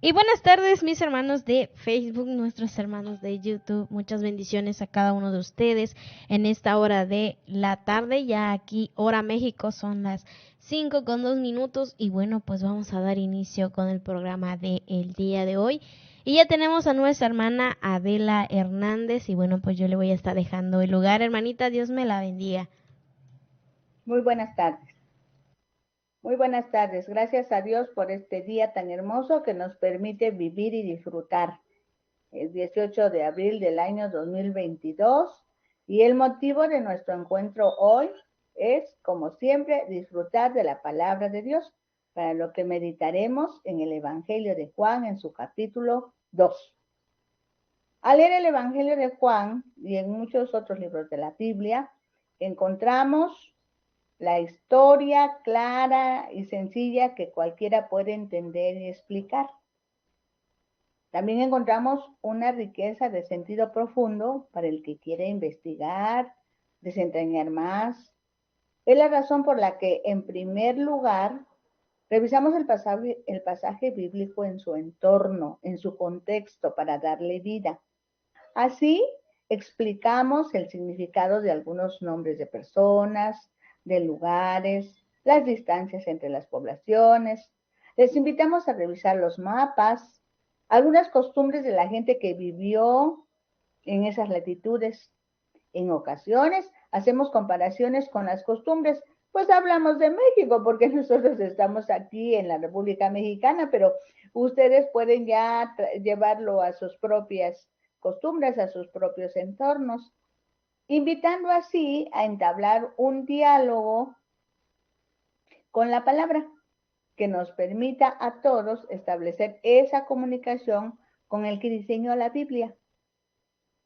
Y buenas tardes, mis hermanos de Facebook, nuestros hermanos de YouTube. Muchas bendiciones a cada uno de ustedes en esta hora de la tarde. Ya aquí, hora México, son las 5:02. Y bueno, pues vamos a dar inicio con el programa de el día de hoy. Y ya tenemos a nuestra hermana Adela Hernández. Y bueno, pues yo le voy a estar dejando el lugar. Hermanita, Dios me la bendiga. Muy buenas tardes. Muy buenas tardes. Gracias a Dios por este día tan hermoso que nos permite vivir y disfrutar. El 18 de abril del año 2022 y el motivo de nuestro encuentro hoy es, como siempre, disfrutar de la palabra de Dios, para lo que meditaremos en el Evangelio de Juan en su capítulo 2. Al leer el Evangelio de Juan y en muchos otros libros de la Biblia, encontramos la historia clara y sencilla que cualquiera puede entender y explicar. También encontramos una riqueza de sentido profundo para el que quiere investigar, desentrañar más. Es la razón por la que, en primer lugar, revisamos el pasaje bíblico en su entorno, en su contexto, para darle vida. Así, explicamos el significado de algunos nombres de personas, de lugares, las distancias entre las poblaciones. Les invitamos a revisar los mapas, algunas costumbres de la gente que vivió en esas latitudes. En ocasiones hacemos comparaciones con las costumbres, pues hablamos de México porque nosotros estamos aquí en la República Mexicana, pero ustedes pueden ya llevarlo a sus propias costumbres, a sus propios entornos, invitando así a entablar un diálogo con la palabra que nos permita a todos establecer esa comunicación con el que diseñó la Biblia.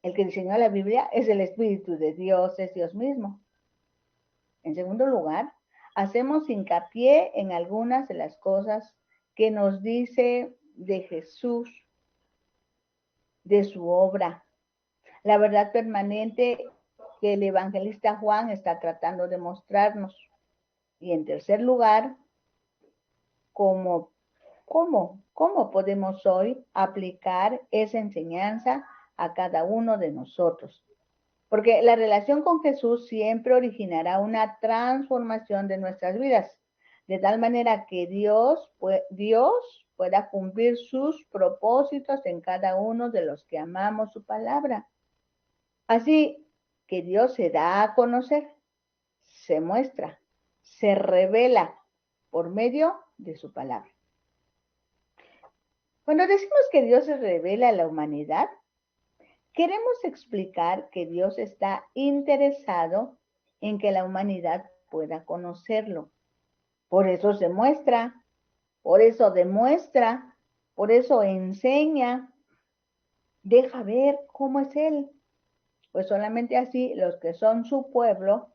El que diseñó la Biblia es el Espíritu de Dios, es Dios mismo. En segundo lugar, hacemos hincapié en algunas de las cosas que nos dice de Jesús, de su obra, la verdad permanente que el evangelista Juan está tratando de mostrarnos. Y en tercer lugar, cómo podemos hoy aplicar esa enseñanza a cada uno de nosotros. Porque la relación con Jesús siempre originará una transformación de nuestras vidas, de tal manera que Dios pueda cumplir sus propósitos en cada uno de los que amamos su palabra. Así que Dios se da a conocer, se muestra, se revela por medio de su palabra. Cuando decimos que Dios se revela a la humanidad, queremos explicar que Dios está interesado en que la humanidad pueda conocerlo. Por eso se muestra, por eso demuestra, por eso enseña, deja ver cómo es Él. Pues solamente así los que son su pueblo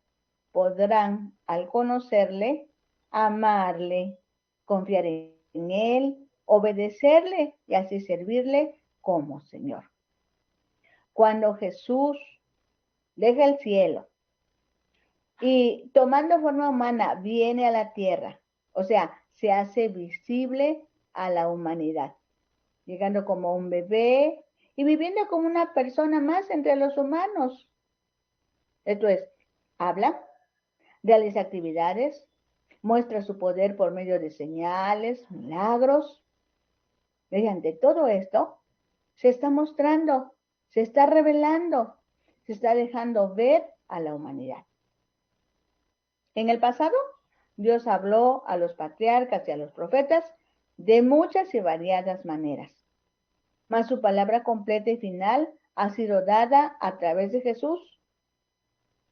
podrán, al conocerle, amarle, confiar en Él, obedecerle y así servirle como Señor. Cuando Jesús deja el cielo y tomando forma humana viene a la tierra, o sea, se hace visible a la humanidad, llegando como un bebé y viviendo como una persona más entre los humanos. Esto es, habla, realiza actividades, muestra su poder por medio de señales, milagros. Mediante todo esto, se está mostrando, se está revelando, se está dejando ver a la humanidad. En el pasado, Dios habló a los patriarcas y a los profetas de muchas y variadas maneras, mas su palabra completa y final ha sido dada a través de Jesús,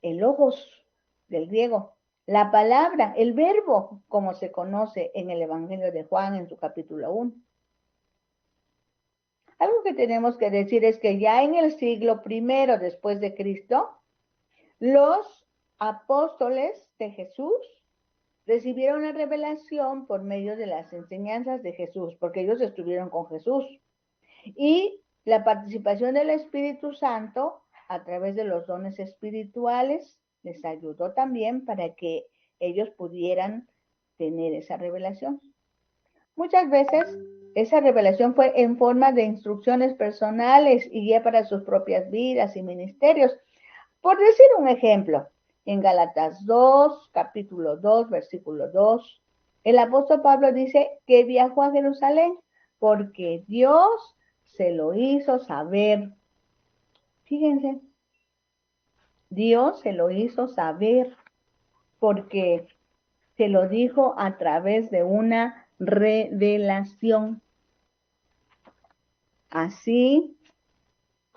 el logos del griego, la palabra, el verbo, como se conoce en el Evangelio de Juan en su capítulo 1. Algo que tenemos que decir es que ya en el siglo I después de Cristo, los apóstoles de Jesús recibieron la revelación por medio de las enseñanzas de Jesús, porque ellos estuvieron con Jesús. Y la participación del Espíritu Santo a través de los dones espirituales les ayudó también para que ellos pudieran tener esa revelación. Muchas veces esa revelación fue en forma de instrucciones personales y guía para sus propias vidas y ministerios. Por decir un ejemplo, en Gálatas 2, capítulo 2, versículo 2, el apóstol Pablo dice que viajó a Jerusalén porque Dios se lo hizo saber. Fíjense, Dios se lo hizo saber porque se lo dijo a través de una revelación. Así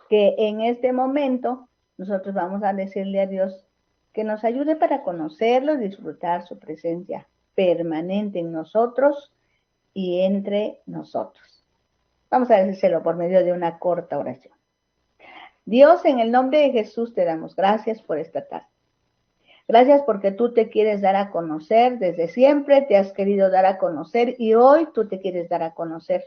que en este momento nosotros vamos a decirle a Dios que nos ayude para conocerlo y disfrutar su presencia permanente en nosotros y entre nosotros. Vamos a decírselo por medio de una corta oración. Dios, en el nombre de Jesús te damos gracias por esta tarde. Gracias porque tú te quieres dar a conocer, desde siempre te has querido dar a conocer y hoy tú te quieres dar a conocer.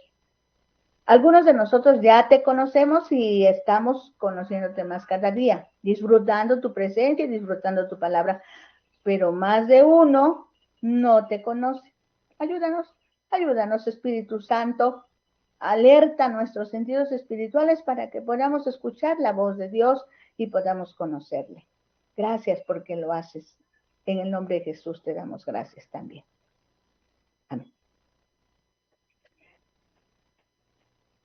Algunos de nosotros ya te conocemos y estamos conociéndote más cada día, disfrutando tu presencia y disfrutando tu palabra, pero más de uno no te conoce. Ayúdanos, Espíritu Santo, alerta nuestros sentidos espirituales para que podamos escuchar la voz de Dios y podamos conocerle. Gracias porque lo haces. En el nombre de Jesús te damos gracias también. Amén.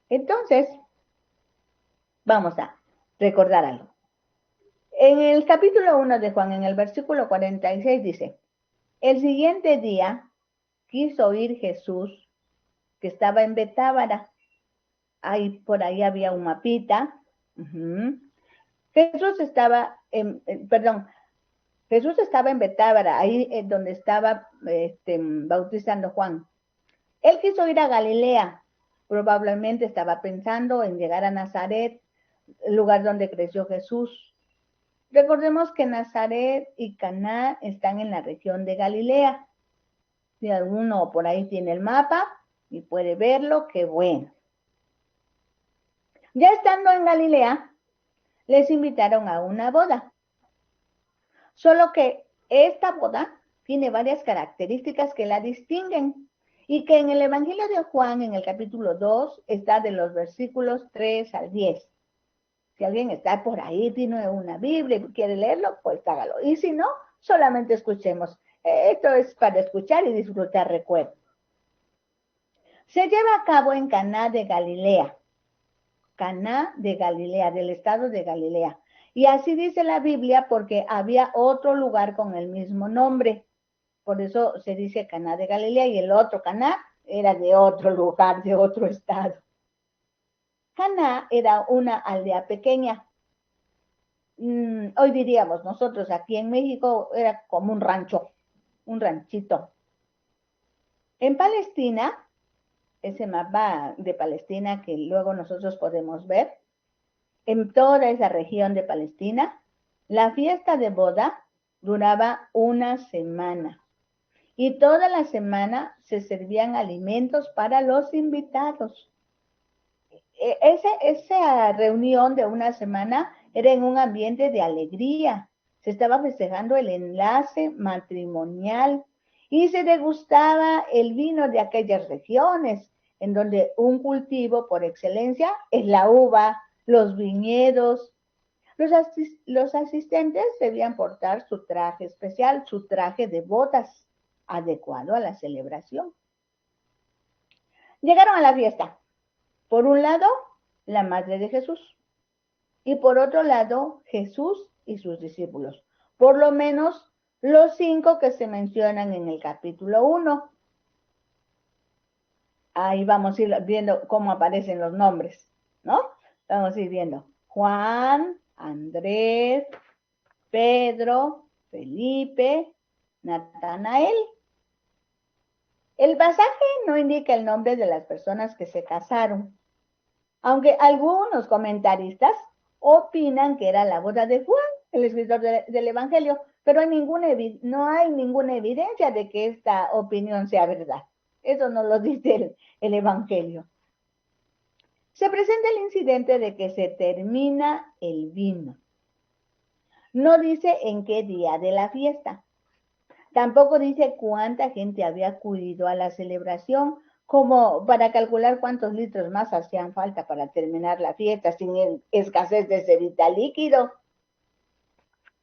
Entonces, vamos a recordar algo. En el capítulo 1 de Juan, en el versículo 46 dice, el siguiente día quiso ir Jesús, que estaba en Betábara. Ahí, por ahí había un mapita. Jesús estaba en Betábara, ahí donde estaba bautizando Juan. Él quiso ir a Galilea. Probablemente estaba pensando en llegar a Nazaret, el lugar donde creció Jesús. Recordemos que Nazaret y Caná están en la región de Galilea. Si alguno por ahí tiene el mapa y puede verlo, qué bueno. Ya estando en Galilea, les invitaron a una boda. Solo que esta boda tiene varias características que la distinguen y que en el Evangelio de Juan, en el capítulo 2, está de los versículos 3 al 10. Si alguien está por ahí, tiene una Biblia y quiere leerlo, pues hágalo. Y si no, solamente escuchemos. Esto es para escuchar y disfrutar, recuerdo. Se lleva a cabo en Caná de Galilea. Caná de Galilea, del estado de Galilea. Y así dice la Biblia porque había otro lugar con el mismo nombre. Por eso se dice Caná de Galilea y el otro Caná era de otro lugar, de otro estado. Caná era una aldea pequeña. Hoy diríamos nosotros aquí en México era como un rancho, un ranchito. En Palestina, ese mapa de Palestina que luego nosotros podemos ver, en toda esa región de Palestina, la fiesta de boda duraba una semana y toda la semana se servían alimentos para los invitados. Esa reunión de una semana era en un ambiente de alegría. Se estaba festejando el enlace matrimonial y se degustaba el vino de aquellas regiones, en donde un cultivo por excelencia es la uva, los viñedos. Los asistentes debían portar su traje especial, su traje de bodas, adecuado a la celebración. Llegaron a la fiesta. Por un lado, la madre de Jesús. Y por otro lado, Jesús y sus discípulos. Por lo menos los 5 que se mencionan en el capítulo 1. Ahí vamos a ir viendo cómo aparecen los nombres, ¿no? Vamos a ir viendo Juan, Andrés, Pedro, Felipe, Natanael. El pasaje no indica el nombre de las personas que se casaron, aunque algunos comentaristas opinan que era la boda de Juan, el escritor del Evangelio, pero no hay ninguna evidencia de que esta opinión sea verdad. Eso no lo dice el Evangelio. Se presenta el incidente de que se termina el vino. No dice en qué día de la fiesta. Tampoco dice cuánta gente había acudido a la celebración, como para calcular cuántos litros más hacían falta para terminar la fiesta sin escasez de ese vital líquido.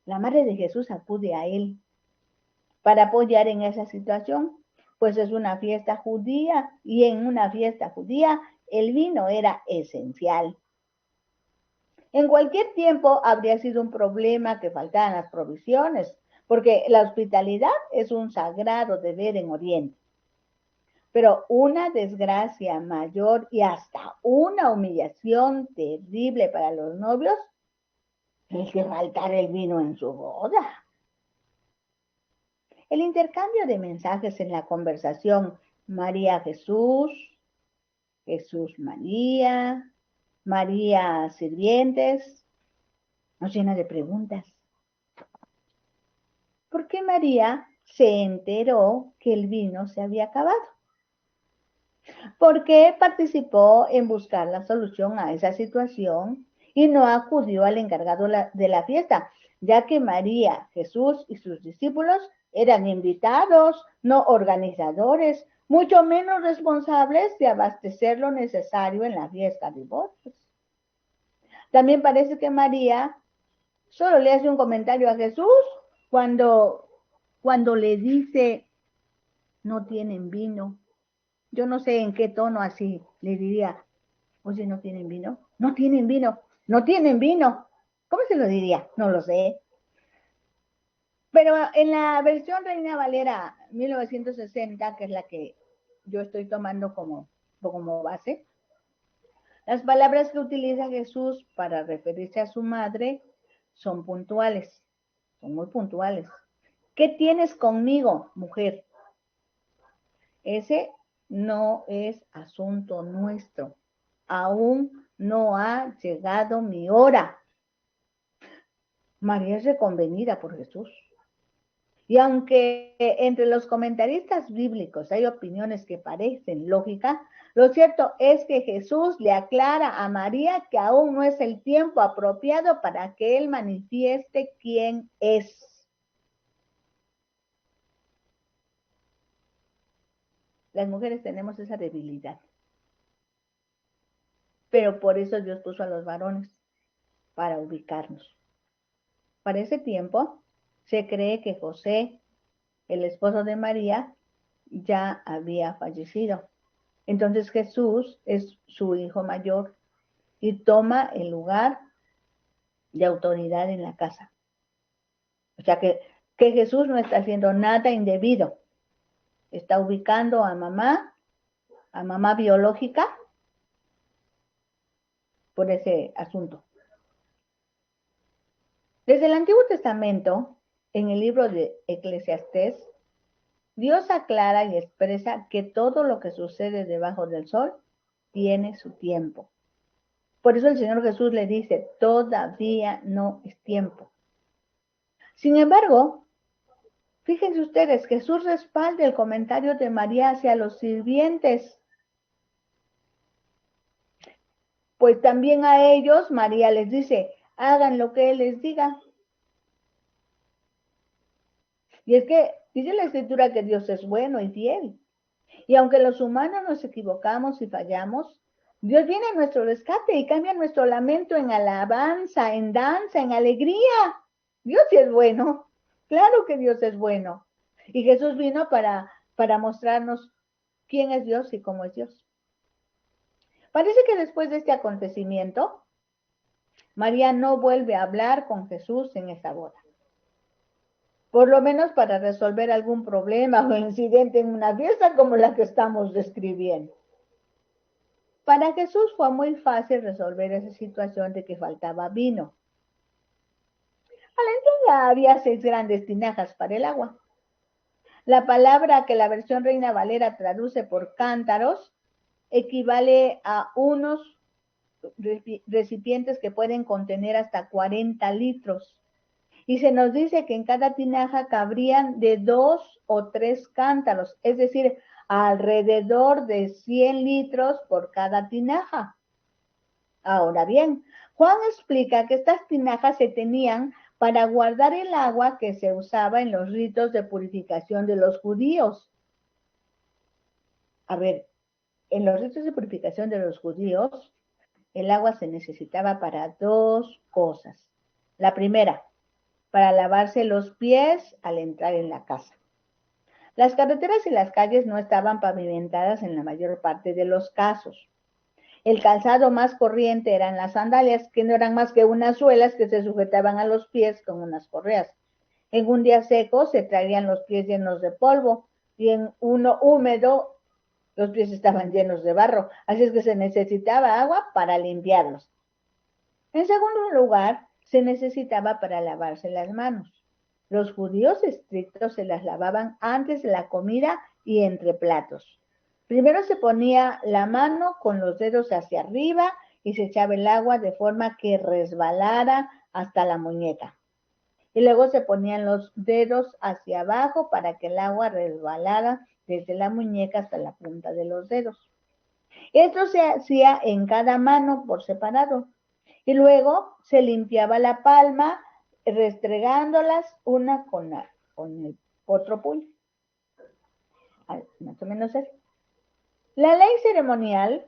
La madre de Jesús acude a él para apoyar en esa situación, pues es una fiesta judía y en una fiesta judía el vino era esencial. En cualquier tiempo habría sido un problema que faltaran las provisiones, porque la hospitalidad es un sagrado deber en Oriente. Pero una desgracia mayor y hasta una humillación terrible para los novios es que faltara el vino en su boda. El intercambio de mensajes en la conversación María-Jesús, Jesús-María, María-Sirvientes, nos llena de preguntas. ¿Por qué María se enteró que el vino se había acabado? ¿Por qué participó en buscar la solución a esa situación y no acudió al encargado de la fiesta, ya que María, Jesús y sus discípulos eran invitados, no organizadores, mucho menos responsables de abastecer lo necesario en la fiesta de bodas? También parece que María solo le hace un comentario a Jesús cuando le dice, no tienen vino. Yo no sé en qué tono así le diría, oye, ¿no tienen vino? No tienen vino, no tienen vino. ¿Cómo se lo diría? No lo sé. Pero en la versión Reina Valera 1960, que es la que yo estoy tomando como base, las palabras que utiliza Jesús para referirse a su madre son puntuales, son muy puntuales. ¿Qué tienes conmigo, mujer? Ese no es asunto nuestro. Aún no ha llegado mi hora. María es reconvenida por Jesús. Y aunque entre los comentaristas bíblicos hay opiniones que parecen lógicas, lo cierto es que Jesús le aclara a María que aún no es el tiempo apropiado para que él manifieste quién es. Las mujeres tenemos esa debilidad. Pero por eso Dios puso a los varones, para ubicarnos. Para ese tiempo, se cree que José, el esposo de María, ya había fallecido. Entonces Jesús es su hijo mayor y toma el lugar de autoridad en la casa. O sea que Jesús no está haciendo nada indebido. Está ubicando a mamá biológica, por ese asunto. Desde el Antiguo Testamento, en el libro de Eclesiastés, Dios aclara y expresa que todo lo que sucede debajo del sol tiene su tiempo. Por eso el Señor Jesús le dice, todavía no es tiempo. Sin embargo, fíjense ustedes, Jesús respalda el comentario de María hacia los sirvientes. Pues también a ellos María les dice, hagan lo que Él les diga. Y es que dice la Escritura que Dios es bueno y fiel. Y aunque los humanos nos equivocamos y fallamos, Dios viene a nuestro rescate y cambia nuestro lamento en alabanza, en danza, en alegría. Dios sí es bueno. Claro que Dios es bueno. Y Jesús vino para mostrarnos quién es Dios y cómo es Dios. Parece que después de este acontecimiento, María no vuelve a hablar con Jesús en esa boda. Por lo menos para resolver algún problema o incidente en una fiesta como la que estamos describiendo. Para Jesús fue muy fácil resolver esa situación de que faltaba vino. A la entrada había 6 grandes tinajas para el agua. La palabra que la versión Reina Valera traduce por cántaros equivale a unos recipientes que pueden contener hasta 40 litros. Y se nos dice que en cada tinaja cabrían de 2 o 3 cántaros, es decir, alrededor de 100 litros por cada tinaja. Ahora bien, Juan explica que estas tinajas se tenían para guardar el agua que se usaba en los ritos de purificación de los judíos. A ver, En los ritos de purificación de los judíos, el agua se necesitaba para dos cosas. La primera, para lavarse los pies al entrar en la casa. Las carreteras y las calles no estaban pavimentadas en la mayor parte de los casos. El calzado más corriente eran las sandalias, que no eran más que unas suelas que se sujetaban a los pies con unas correas. En un día seco se traían los pies llenos de polvo y en uno húmedo los pies estaban llenos de barro, así es que se necesitaba agua para limpiarlos. En segundo lugar, se necesitaba para lavarse las manos. Los judíos estrictos se las lavaban antes de la comida y entre platos. Primero se ponía la mano con los dedos hacia arriba y se echaba el agua de forma que resbalara hasta la muñeca. Y luego se ponían los dedos hacia abajo para que el agua resbalara desde la muñeca hasta la punta de los dedos. Esto se hacía en cada mano por separado. Y luego se limpiaba la palma restregándolas una con el otro puño. Más o menos así. La ley ceremonial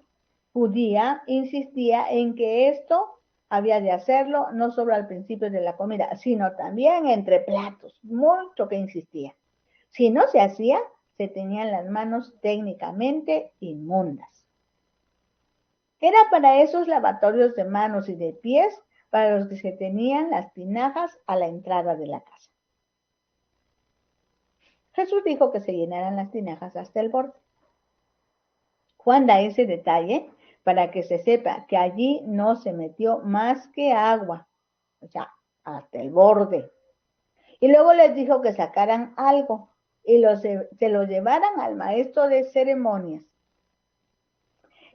judía insistía en que esto había de hacerlo no solo al principio de la comida, sino también entre platos, mucho que insistía. Si no se hacía, se tenían las manos técnicamente inmundas. Era para esos lavatorios de manos y de pies para los que se tenían las tinajas a la entrada de la casa. Jesús dijo que se llenaran las tinajas hasta el borde. Juan da ese detalle para que se sepa que allí no se metió más que agua, o sea, hasta el borde. Y luego les dijo que sacaran algo y se lo llevaran al maestro de ceremonias.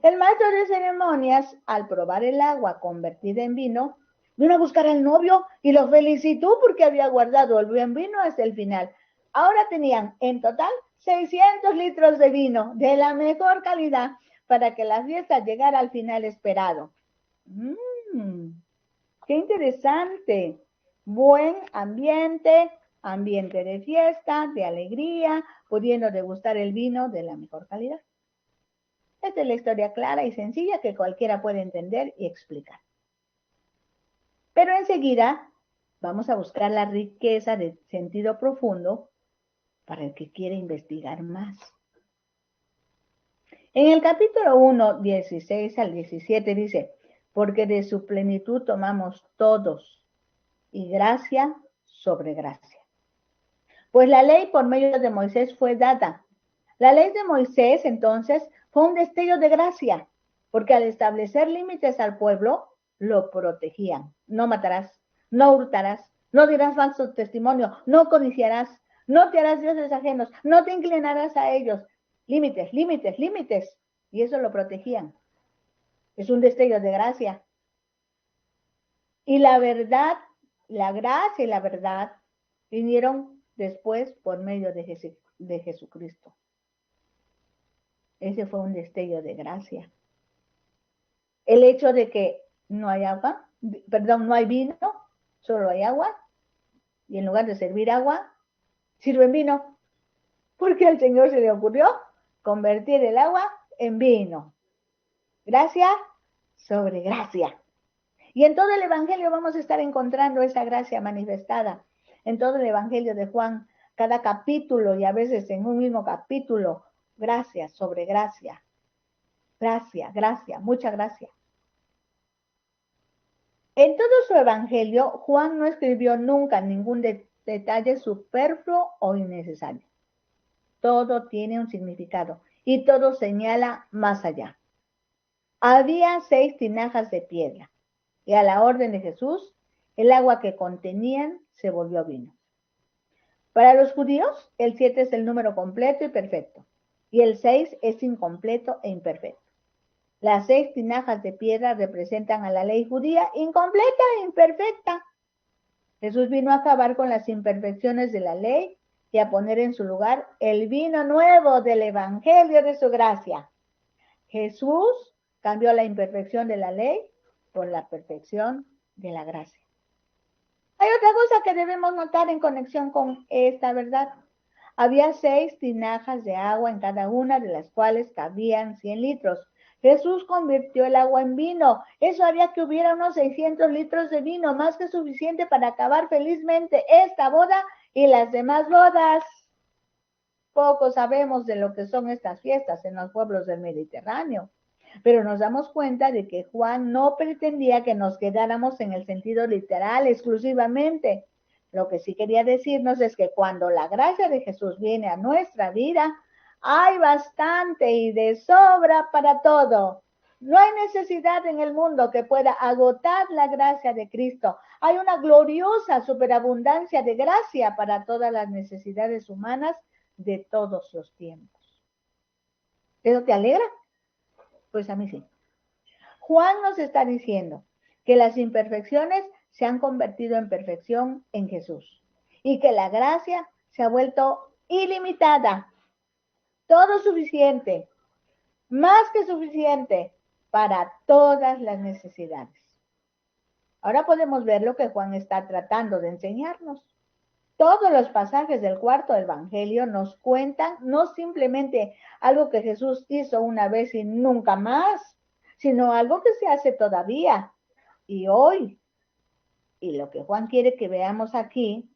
El maestro de ceremonias, al probar el agua convertida en vino, vino a buscar al novio y lo felicitó porque había guardado el buen vino hasta el final. Ahora tenían en total 600 litros de vino de la mejor calidad para que la fiesta llegara al final esperado. ¡Qué interesante! Buen ambiente, ambiente de fiesta, de alegría, pudiendo degustar el vino de la mejor calidad. Esta es la historia clara y sencilla que cualquiera puede entender y explicar. Pero enseguida vamos a buscar la riqueza de sentido profundo para el que quiere investigar más. En el capítulo 1, 16 al 17 dice, porque de su plenitud tomamos todos, y gracia sobre gracia. Pues la ley por medio de Moisés fue dada. La ley de Moisés, entonces, fue un destello de gracia, porque al establecer límites al pueblo, lo protegían. No matarás, no hurtarás, no dirás falso testimonio, no codiciarás, no te harás dioses ajenos, no te inclinarás a ellos. Límites, límites, límites. Y eso lo protegían. Es un destello de gracia. Y la verdad, la gracia y la verdad vinieron después por medio de Jesucristo. Ese fue un destello de gracia. El hecho de que no hay agua, no hay vino, solo hay agua, y en lugar de servir agua, sirven vino, porque al Señor se le ocurrió convertir el agua en vino. Gracia sobre gracia. Y en todo el Evangelio vamos a estar encontrando esa gracia manifestada. En todo el Evangelio de Juan, cada capítulo y a veces en un mismo capítulo, gracia sobre gracia. Gracia, gracia, mucha gracia. En todo su evangelio, Juan no escribió nunca ningún detalle superfluo o innecesario. Todo tiene un significado y todo señala más allá. Había 6 tinajas de piedra y a la orden de Jesús, el agua que contenían se volvió vino. Para los judíos, el 7 es el número completo y perfecto, y el 6 es incompleto e imperfecto. Las 6 tinajas de piedra representan a la ley judía incompleta e imperfecta. Jesús vino a acabar con las imperfecciones de la ley y a poner en su lugar el vino nuevo del evangelio de su gracia. Jesús cambió la imperfección de la ley por la perfección de la gracia. Hay otra cosa que debemos notar en conexión con esta verdad. Había 6 tinajas de agua en cada una, de las cuales cabían 100 litros. Jesús convirtió el agua en vino. Eso haría que hubiera unos 600 litros de vino, más que suficiente para acabar felizmente esta boda y las demás bodas. Poco sabemos de lo que son estas fiestas en los pueblos del Mediterráneo, pero nos damos cuenta de que Juan no pretendía que nos quedáramos en el sentido literal exclusivamente. Lo que sí quería decirnos es que cuando la gracia de Jesús viene a nuestra vida, hay bastante y de sobra para todo. No hay necesidad en el mundo que pueda agotar la gracia de Cristo. Hay una gloriosa superabundancia de gracia para todas las necesidades humanas de todos los tiempos. ¿Eso te alegra? Pues a mí sí. Juan nos está diciendo que las imperfecciones se han convertido en perfección en Jesús y que la gracia se ha vuelto ilimitada, todo suficiente, más que suficiente para todas las necesidades. Ahora podemos ver lo que Juan está tratando de enseñarnos. Todos los pasajes del cuarto evangelio nos cuentan no simplemente algo que Jesús hizo una vez y nunca más, sino algo que se hace todavía y hoy. Y lo que Juan quiere que veamos aquí,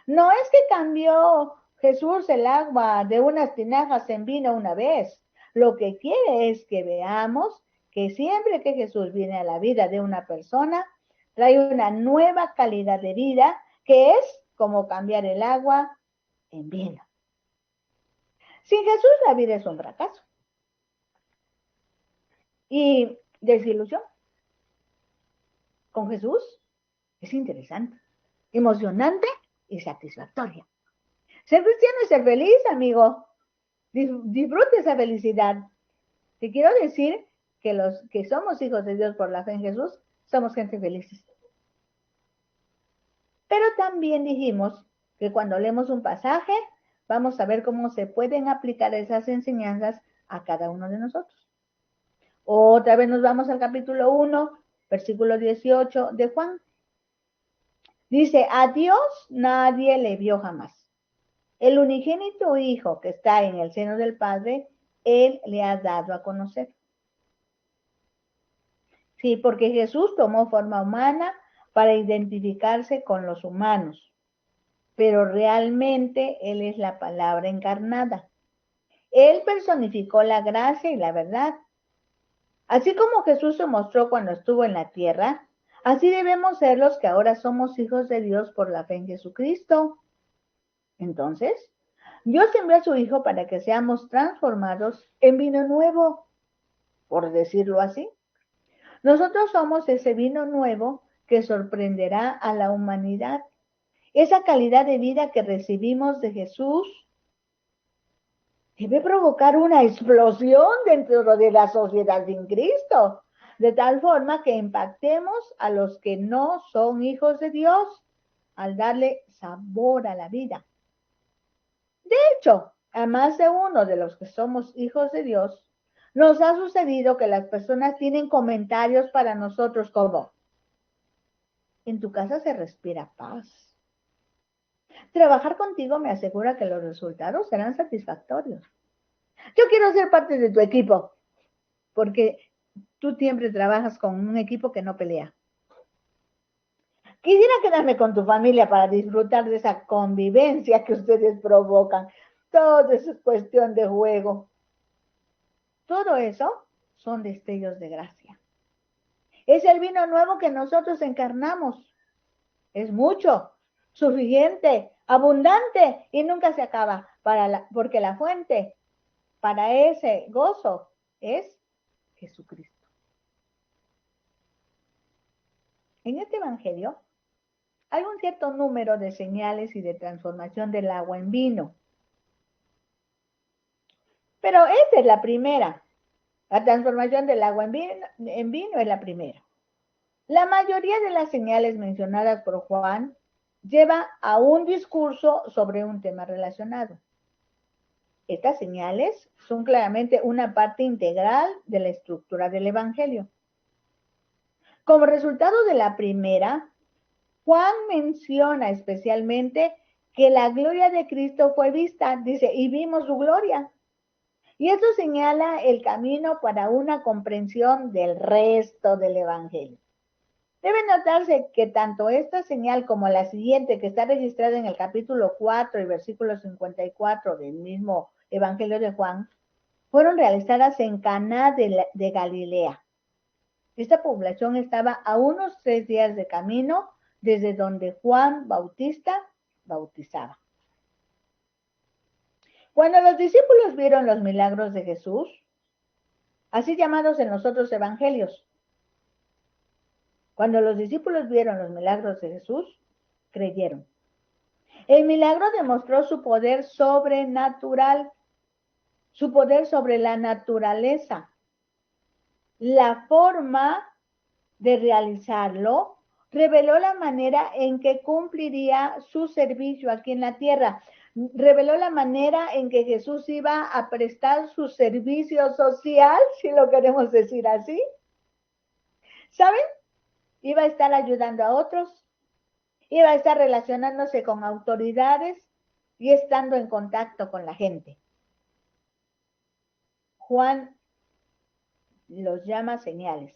no es que cambió Jesús el agua de unas tinajas en vino una vez. Lo que quiere es que veamos que siempre que Jesús viene a la vida de una persona, trae una nueva calidad de vida que es como cambiar el agua en vino. Sin Jesús la vida es un fracaso y desilusión. Con Jesús es interesante, emocionante y satisfactoria. Ser cristiano es ser feliz, amigo. Disfrute esa felicidad. Te quiero decir que los que somos hijos de Dios por la fe en Jesús, somos gente felices. Pero también dijimos que cuando leemos un pasaje, vamos a ver cómo se pueden aplicar esas enseñanzas a cada uno de nosotros. Otra vez nos vamos al capítulo 1, versículo 18 de Juan. Dice, a Dios nadie le vio jamás. El unigénito Hijo que está en el seno del Padre, Él le ha dado a conocer. Sí, porque Jesús tomó forma humana para identificarse con los humanos, pero realmente Él es la palabra encarnada. Él personificó la gracia y la verdad. Así como Jesús se mostró cuando estuvo en la tierra, así debemos ser los que ahora somos hijos de Dios por la fe en Jesucristo. Entonces, Dios envió a su Hijo para que seamos transformados en vino nuevo, por decirlo así. Nosotros somos ese vino nuevo que sorprenderá a la humanidad. Esa calidad de vida que recibimos de Jesús debe provocar una explosión dentro de la sociedad sin Cristo, de tal forma que impactemos a los que no son hijos de Dios al darle sabor a la vida. De hecho, a más de uno de los que somos hijos de Dios, nos ha sucedido que las personas tienen comentarios para nosotros como, en tu casa se respira paz. Trabajar contigo me asegura que los resultados serán satisfactorios. Yo quiero ser parte de tu equipo, porque tú siempre trabajas con un equipo que no pelea. Quisiera quedarme con tu familia para disfrutar de esa convivencia que ustedes provocan. Todo eso es cuestión de juego. Todo eso son destellos de gracia. Es el vino nuevo que nosotros encarnamos. Es mucho, suficiente, abundante y nunca se acaba, porque la fuente para ese gozo es Jesucristo. En este evangelio hay un cierto número de señales y de transformación del agua en vino. Pero esta es la primera. La transformación del agua en vino es la primera. La mayoría de las señales mencionadas por Juan lleva a un discurso sobre un tema relacionado. Estas señales son claramente una parte integral de la estructura del Evangelio. Como resultado de la primera, Juan menciona especialmente que la gloria de Cristo fue vista, dice, y vimos su gloria. Y eso señala el camino para una comprensión del resto del Evangelio. Debe notarse que tanto esta señal como la siguiente, que está registrada en el capítulo 4 y versículo 54 del mismo Evangelio de Juan, fueron realizadas en Caná de Galilea. Esta población estaba a unos 3 días de camino desde donde Juan Bautista bautizaba. Cuando los discípulos vieron los milagros de Jesús, así llamados en los otros evangelios, cuando los discípulos vieron los milagros de Jesús, creyeron. El milagro demostró su poder sobrenatural, su poder sobre la naturaleza. La forma de realizarlo reveló la manera en que cumpliría su servicio aquí en la tierra. Reveló la manera en que Jesús iba a prestar su servicio social, si lo queremos decir así. ¿Saben? Iba a estar ayudando a otros, iba a estar relacionándose con autoridades y estando en contacto con la gente. Juan los llama señales,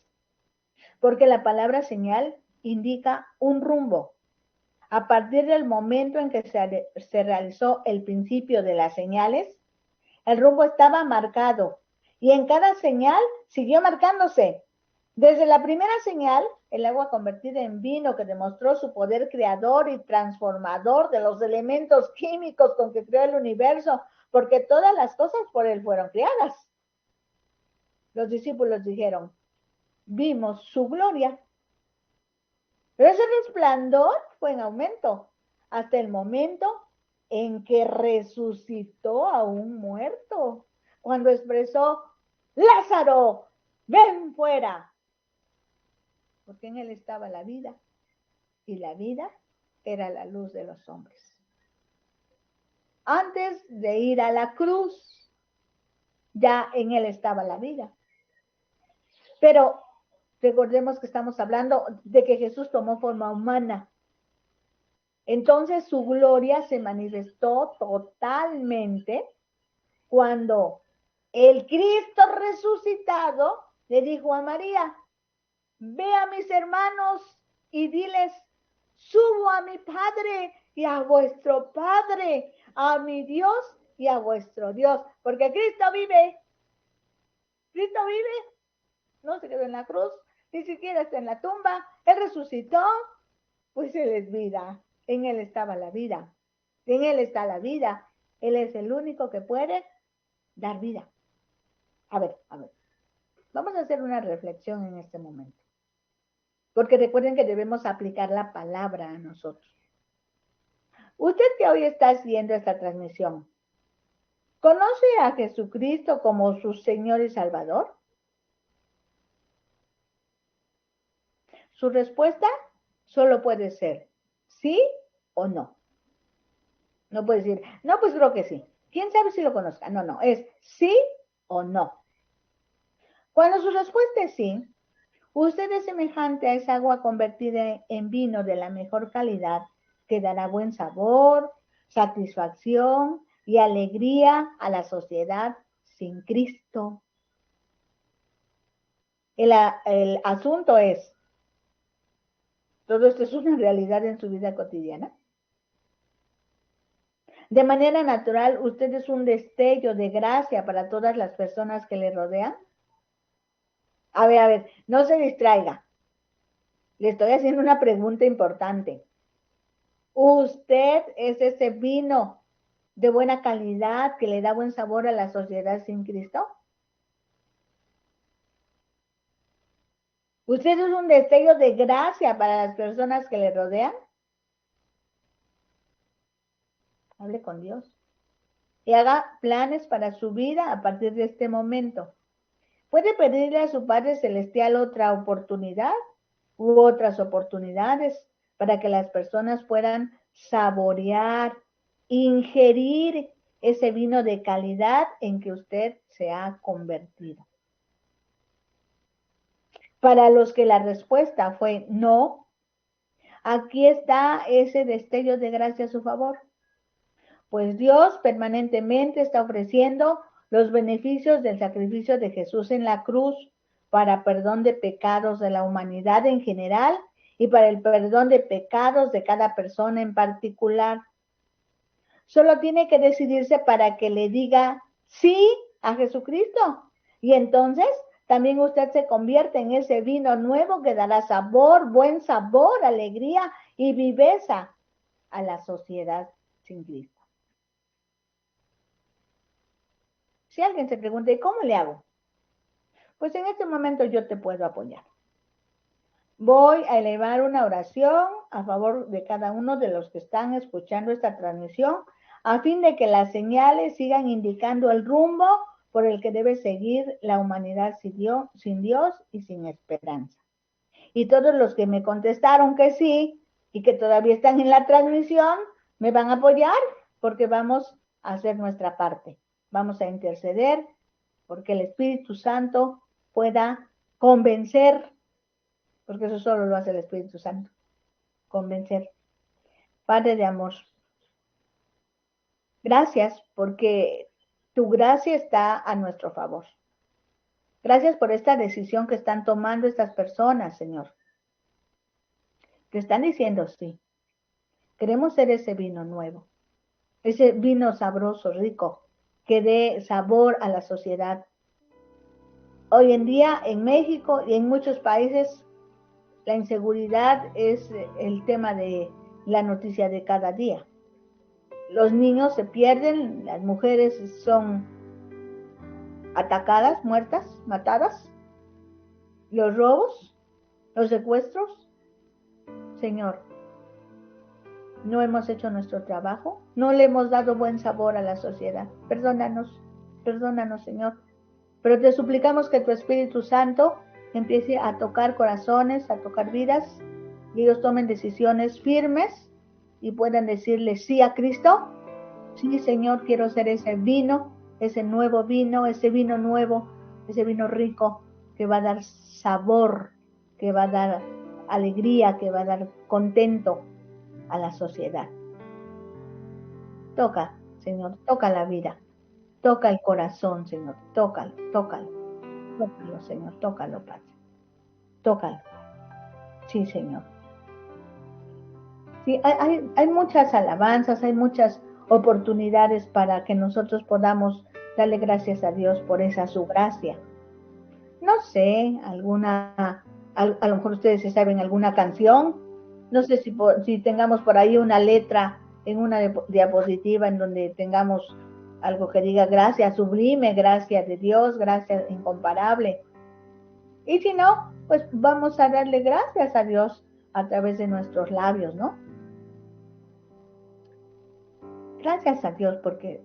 porque la palabra señal indica un rumbo. A partir del momento en que se realizó el principio de las señales, el rumbo estaba marcado y en cada señal siguió marcándose. Desde la primera señal, el agua convertida en vino que demostró su poder creador y transformador de los elementos químicos con que creó el universo, porque todas las cosas por él fueron creadas. Los discípulos dijeron, vimos su gloria. Pero ese resplandor fue en aumento hasta el momento en que resucitó a un muerto, cuando expresó, Lázaro, ven fuera. Porque en él estaba la vida, y la vida era la luz de los hombres. Antes de ir a la cruz, ya en él estaba la vida. Pero recordemos que estamos hablando de que Jesús tomó forma humana. Entonces su gloria se manifestó totalmente cuando el Cristo resucitado le dijo a María, ve a mis hermanos y diles, subo a mi Padre y a vuestro Padre, a mi Dios y a vuestro Dios, porque Cristo vive. Cristo vive, no se quedó en la cruz, ni siquiera está en la tumba, Él resucitó, pues Él es vida, en Él estaba la vida, en Él está la vida, Él es el único que puede dar vida. A ver, vamos a hacer una reflexión en este momento. Porque recuerden que debemos aplicar la palabra a nosotros. Usted que hoy está haciendo esta transmisión, ¿conoce a Jesucristo como su Señor y Salvador? Su respuesta solo puede ser sí o no. No puede decir, no, pues creo que sí. ¿Quién sabe si lo conozca? No, es sí o no. Cuando su respuesta es sí, usted es semejante a esa agua convertida en vino de la mejor calidad que dará buen sabor, satisfacción y alegría a la sociedad sin Cristo. El asunto es, ¿todo esto es una realidad en su vida cotidiana? De manera natural, ¿usted es un destello de gracia para todas las personas que le rodean? A ver, no se distraiga. Le estoy haciendo una pregunta importante. ¿Usted es ese vino de buena calidad que le da buen sabor a la sociedad sin Cristo? ¿Usted es un destello de gracia para las personas que le rodean? Hable con Dios y haga planes para su vida a partir de este momento. ¿Puede pedirle a su Padre Celestial otra oportunidad u otras oportunidades para que las personas puedan saborear, ingerir ese vino de calidad en que usted se ha convertido? Para los que la respuesta fue no, aquí está ese destello de gracia a su favor. pues Dios permanentemente está ofreciendo los beneficios del sacrificio de Jesús en la cruz para perdón de pecados de la humanidad en general y para el perdón de pecados de cada persona en particular. Solo tiene que decidirse para que le diga sí a Jesucristo. Y entonces también usted se convierte en ese vino nuevo que dará sabor, buen sabor, alegría y viveza a la sociedad sin Cristo. Si alguien se pregunta, ¿y cómo le hago? Pues en este momento yo te puedo apoyar. Voy a elevar una oración a favor de cada uno de los que están escuchando esta transmisión, a fin de que las señales sigan indicando el rumbo por el que debe seguir la humanidad sin Dios y sin esperanza. Y todos los que me contestaron que sí y que todavía están en la transmisión, me van a apoyar porque vamos a hacer nuestra parte. Vamos a interceder porque el Espíritu Santo pueda convencer, porque eso solo lo hace el Espíritu Santo, convencer. Padre de amor, gracias porque tu gracia está a nuestro favor. Gracias por esta decisión que están tomando estas personas, Señor, que están diciendo sí. Queremos ser ese vino nuevo, ese vino sabroso, rico, que dé sabor a la sociedad. Hoy en día en México y en muchos países la inseguridad es el tema de la noticia de cada día. Los niños se pierden, las mujeres son atacadas, muertas, matadas, los robos, los secuestros. Señor, no hemos hecho nuestro trabajo, no le hemos dado buen sabor a la sociedad. Perdónanos, Señor. Pero te suplicamos que tu Espíritu Santo empiece a tocar corazones, a tocar vidas, y ellos tomen decisiones firmes y puedan decirle sí a Cristo. Sí, Señor, quiero ser ese vino, ese nuevo vino, ese vino nuevo, ese vino rico que va a dar sabor, que va a dar alegría, que va a dar contento a la sociedad. Toca, Señor, toca la vida, toca el corazón, Señor, tócalo, Señor, tócalo, Padre, tócalo. Sí, Señor. Sí, hay muchas alabanzas, hay muchas oportunidades para que nosotros podamos darle gracias a Dios por esa su gracia. No sé, a lo mejor ustedes se saben alguna canción, no sé si tengamos por ahí una letra en una diapositiva en donde tengamos algo que diga gracias sublime, gracias de Dios, gracias incomparable. Y si no, pues vamos a darle gracias a Dios a través de nuestros labios, ¿no? Gracias a Dios porque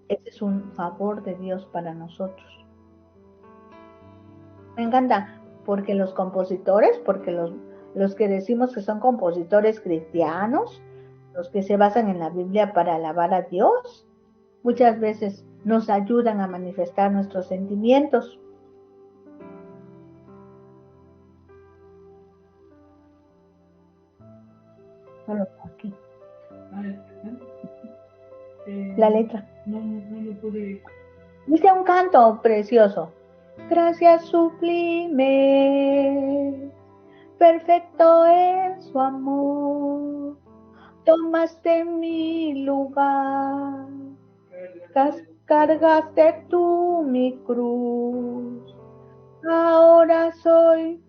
ese es un favor de Dios para nosotros. Me encanta porque los compositores, porque los que decimos que son compositores cristianos, los que se basan en la Biblia para alabar a Dios, muchas veces nos ayudan a manifestar nuestros sentimientos. Solo aquí. La letra. No lo pude. Dice un canto precioso. Gracias sublime, perfecto es su amor. Tomaste mi lugar, cargaste tú mi cruz. Ahora soy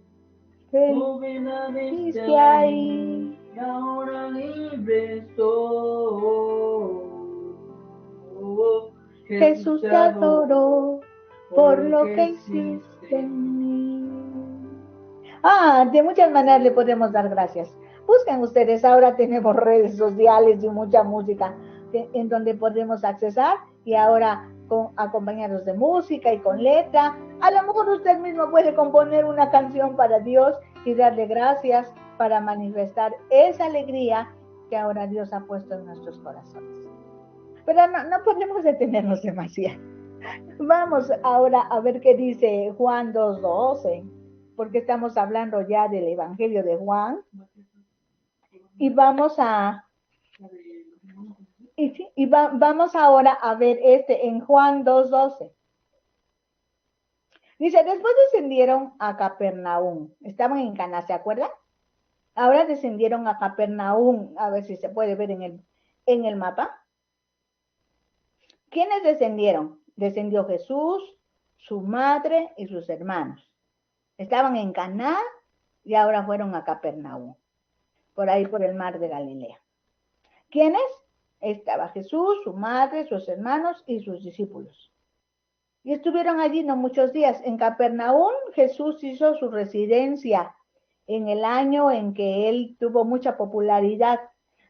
feliz de ahí. Y ahora libre estoy. Jesús te adoró por lo que hiciste en mí. De muchas maneras le podemos dar gracias. Busquen ustedes, ahora tenemos redes sociales y mucha música en donde podemos accesar, y ahora acompañados de música y con letra. A lo mejor usted mismo puede componer una canción para Dios y darle gracias para manifestar esa alegría que ahora Dios ha puesto en nuestros corazones. Pero no podemos detenernos demasiado. Vamos ahora a ver qué dice Juan 2:12, porque estamos hablando ya del Evangelio de Juan. Y vamos a... Y vamos ahora a ver en Juan 2:12. Dice, después descendieron a Capernaum. Estaban en Caná, ¿se acuerdan? Ahora descendieron a Capernaum. A ver si se puede ver en el mapa. ¿Quiénes descendieron? Descendió Jesús, su madre y sus hermanos. Estaban en Caná y ahora fueron a Capernaum, por ahí por el mar de Galilea. ¿Quiénes? Estaba Jesús, su madre, sus hermanos y sus discípulos. Y estuvieron allí no muchos días. En Capernaum Jesús hizo su residencia en el año en que él tuvo mucha popularidad.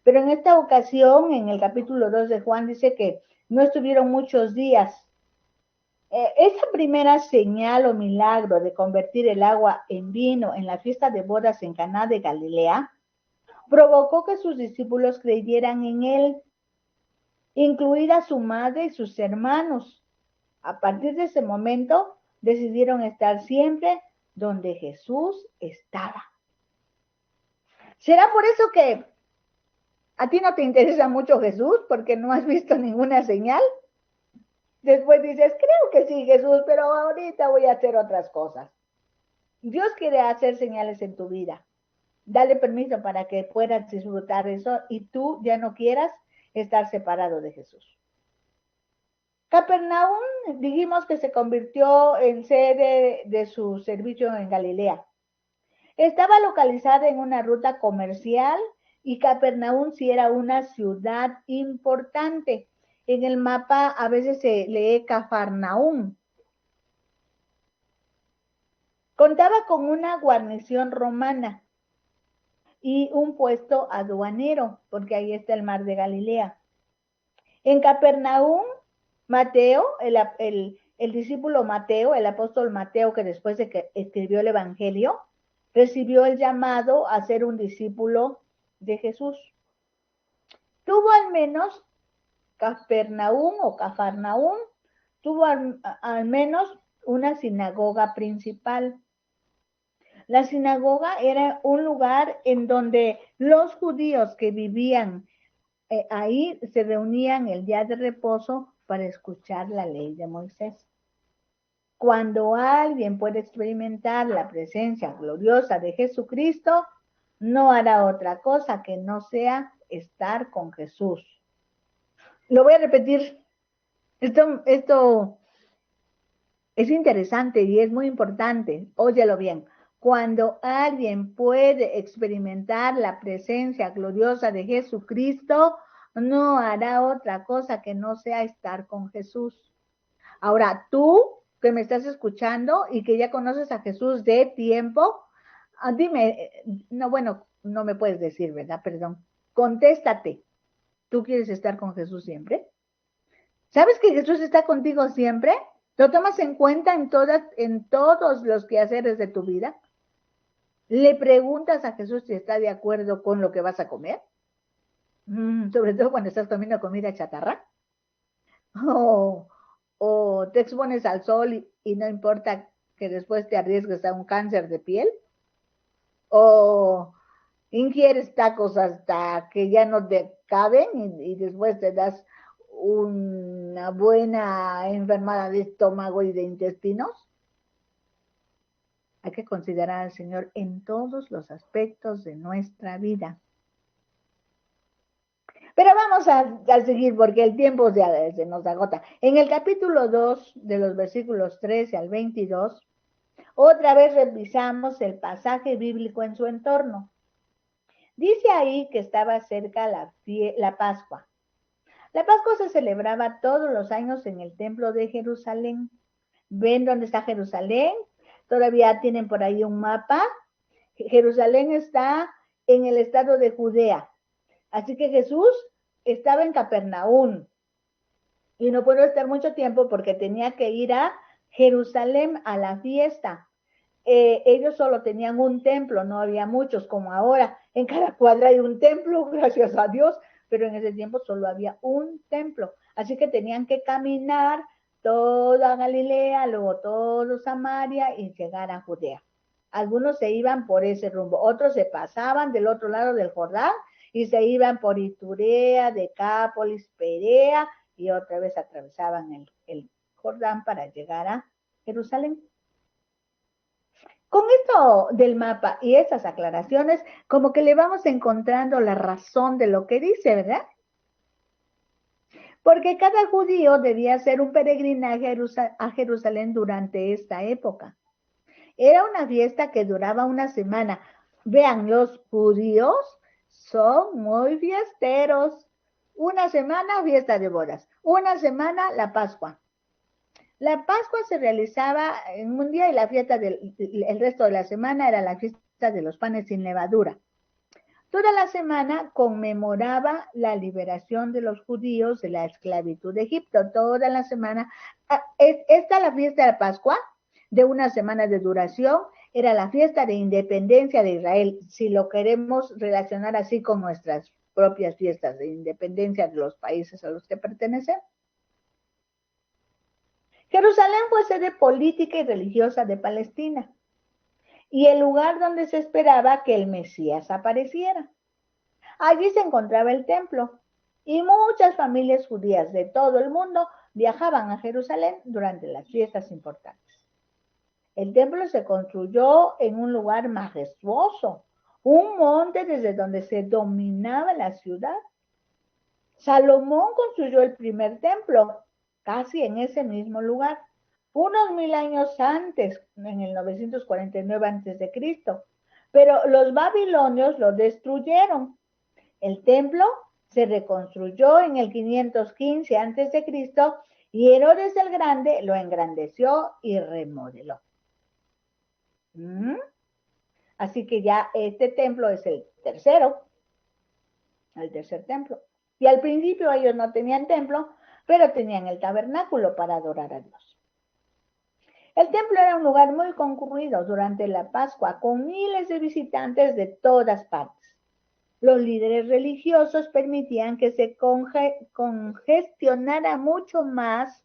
Pero en esta ocasión, en el capítulo 2 de Juan, dice que no estuvieron muchos días. Esa primera señal o milagro de convertir el agua en vino en la fiesta de bodas en Caná de Galilea provocó que sus discípulos creyeran en él, incluida su madre y sus hermanos. A partir de ese momento decidieron estar siempre donde Jesús estaba. ¿Será por eso que a ti no te interesa mucho Jesús porque no has visto ninguna señal? Después dices, creo que sí, Jesús, pero ahorita voy a hacer otras cosas. Dios quiere hacer señales en tu vida. Dale permiso para que puedas disfrutar eso y tú ya no quieras estar separado de Jesús. Capernaum, dijimos que se convirtió en sede de su servicio en Galilea. Estaba localizada en una ruta comercial y Capernaum sí era una ciudad importante. En el mapa a veces se lee Cafarnaum. Contaba con una guarnición romana y un puesto aduanero, porque ahí está el mar de Galilea. En Capernaum, Mateo, el discípulo Mateo, el apóstol Mateo, que después de que escribió el Evangelio, recibió el llamado a ser un discípulo de Jesús. Tuvo al menos Capernaum o Cafarnaum, tuvo al menos una sinagoga principal. La sinagoga era un lugar en donde los judíos que vivían ahí se reunían el día de reposo para escuchar la ley de Moisés. Cuando alguien puede experimentar la presencia gloriosa de Jesucristo, no hará otra cosa que no sea estar con Jesús. Lo voy a repetir. Esto es interesante y es muy importante. Óyelo bien. Cuando alguien puede experimentar la presencia gloriosa de Jesucristo, no hará otra cosa que no sea estar con Jesús. Ahora, tú que me estás escuchando y que ya conoces a Jesús de tiempo, dime, no, bueno, no me puedes decir, ¿verdad? Perdón. Contéstate. ¿Tú quieres estar con Jesús siempre? ¿Sabes que Jesús está contigo siempre? ¿Lo tomas en cuenta en todos los quehaceres de tu vida? ¿Le preguntas a Jesús si está de acuerdo con lo que vas a comer? Sobre todo cuando estás comiendo comida chatarra. O te expones al sol y no importa que después te arriesgues a un cáncer de piel. O ingieres tacos hasta que ya no te caben y después te das una buena enfermedad de estómago y de intestinos. Hay que considerar al Señor en todos los aspectos de nuestra vida. Pero vamos a seguir porque el tiempo se nos agota. En el capítulo 2, de los versículos 13 al 22, otra vez revisamos el pasaje bíblico en su entorno. Dice ahí que estaba cerca la Pascua. La Pascua se celebraba todos los años en el templo de Jerusalén. ¿Ven dónde está Jerusalén? Todavía tienen por ahí un mapa. Jerusalén está en el estado de Judea. Así que Jesús estaba en Capernaum y no pudo estar mucho tiempo porque tenía que ir a Jerusalén a la fiesta. Ellos solo tenían un templo, no había muchos como ahora. En cada cuadra hay un templo, gracias a Dios, pero en ese tiempo solo había un templo. Así que tenían que caminar toda Galilea, luego todo Samaria y llegar a Judea. Algunos se iban por ese rumbo, otros se pasaban del otro lado del Jordán y se iban por Iturea, Decápolis, Perea y otra vez atravesaban el Jordán para llegar a Jerusalén. Con esto del mapa y esas aclaraciones, como que le vamos encontrando la razón de lo que dice, ¿verdad? Porque cada judío debía hacer un peregrinaje a Jerusalén durante esta época. Era una fiesta que duraba una semana. Vean, los judíos son muy fiesteros. Una semana fiesta de bodas, una semana la Pascua. La Pascua se realizaba en un día y la fiesta el resto de la semana era la fiesta de los panes sin levadura. Toda la semana conmemoraba la liberación de los judíos de la esclavitud de Egipto. Toda la semana. Esta la fiesta de la Pascua, de una semana de duración, era la fiesta de independencia de Israel, si lo queremos relacionar así con nuestras propias fiestas de independencia de los países a los que pertenecen. Jerusalén fue sede política y religiosa de Palestina y el lugar donde se esperaba que el Mesías apareciera. Allí se encontraba el templo y muchas familias judías de todo el mundo viajaban a Jerusalén durante las fiestas importantes. El templo se construyó en un lugar majestuoso, un monte desde donde se dominaba la ciudad. Salomón construyó el primer templo, casi en ese mismo lugar, unos 1000 años antes, en el 949 a.C., pero los babilonios lo destruyeron. El templo se reconstruyó en el 515 a.C. y Herodes el Grande lo engrandeció y remodeló. Así que ya este templo es el tercer templo. Y al principio ellos no tenían templo, pero tenían el tabernáculo para adorar a Dios. El templo era un lugar muy concurrido durante la Pascua, con miles de visitantes de todas partes. Los líderes religiosos permitían que se congestionara mucho más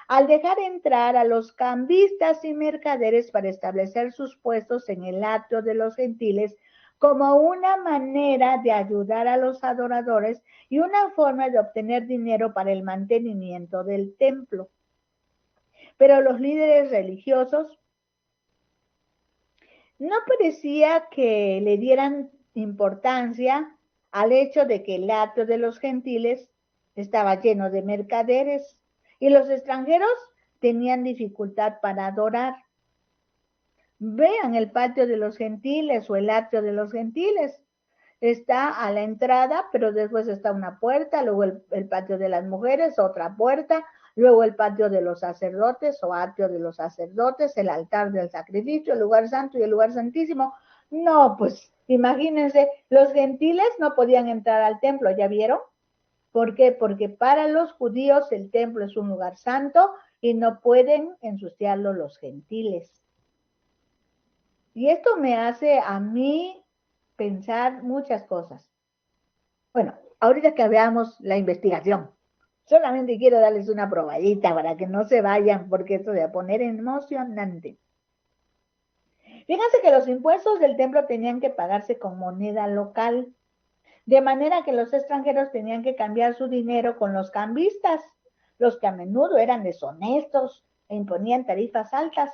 al dejar entrar a los cambistas y mercaderes para establecer sus puestos en el atrio de los gentiles como una manera de ayudar a los adoradores y una forma de obtener dinero para el mantenimiento del templo. Pero los líderes religiosos no parecía que le dieran importancia al hecho de que el atrio de los gentiles estaba lleno de mercaderes y los extranjeros tenían dificultad para adorar. Vean el patio de los gentiles o el atrio de los gentiles. Está a la entrada, pero después está una puerta, luego el patio de las mujeres, otra puerta, luego el patio de los sacerdotes o atrio de los sacerdotes, el altar del sacrificio, el lugar santo y el lugar santísimo. No, pues imagínense, los gentiles no podían entrar al templo, ¿ya vieron? ¿Por qué? Porque para los judíos el templo es un lugar santo y no pueden ensuciarlo los gentiles. Y esto me hace a mí pensar muchas cosas. Bueno, ahorita que veamos la investigación, solamente quiero darles una probadita para que no se vayan, porque esto se va a poner emocionante. Fíjense que los impuestos del templo tenían que pagarse con moneda local, de manera que los extranjeros tenían que cambiar su dinero con los cambistas, los que a menudo eran deshonestos e imponían tarifas altas.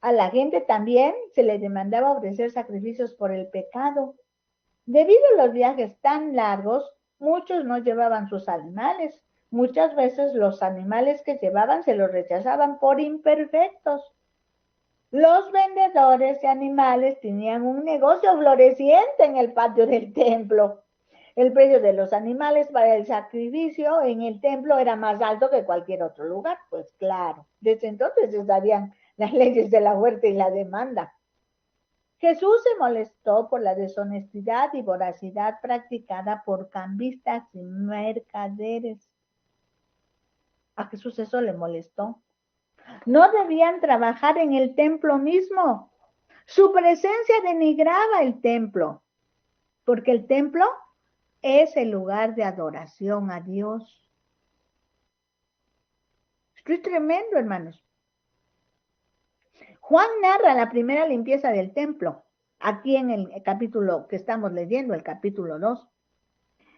A la gente también se le demandaba ofrecer sacrificios por el pecado. Debido a los viajes tan largos, muchos no llevaban sus animales. Muchas veces los animales que llevaban se los rechazaban por imperfectos. Los vendedores de animales tenían un negocio floreciente en el patio del templo. El precio de los animales para el sacrificio en el templo era más alto que cualquier otro lugar. Pues claro, desde entonces estarían las leyes de la oferta y la demanda. Jesús se molestó por la deshonestidad y voracidad practicada por cambistas y mercaderes. A Jesús eso le molestó. No debían trabajar en el templo mismo. Su presencia denigraba el templo, porque el templo es el lugar de adoración a Dios. Esto es tremendo, hermanos. Juan narra la primera limpieza del templo, aquí en el capítulo que estamos leyendo, el capítulo 2.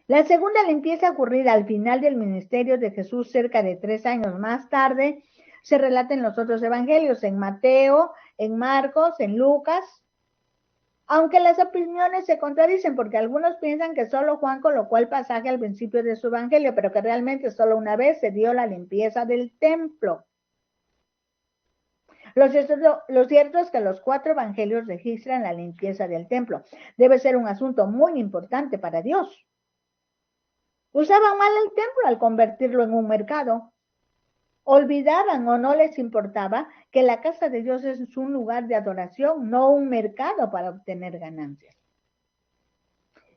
La segunda limpieza ocurrida al final del ministerio de Jesús, cerca de 3 años más tarde, se relata en los otros evangelios, en Mateo, en Marcos, en Lucas, aunque las opiniones se contradicen, porque algunos piensan que solo Juan colocó el pasaje al principio de su evangelio, pero que realmente solo una vez se dio la limpieza del templo. Lo cierto es que los 4 evangelios registran la limpieza del templo. Debe ser un asunto muy importante para Dios. Usaban mal el templo al convertirlo en un mercado. Olvidaban o no les importaba que la casa de Dios es un lugar de adoración, no un mercado para obtener ganancias.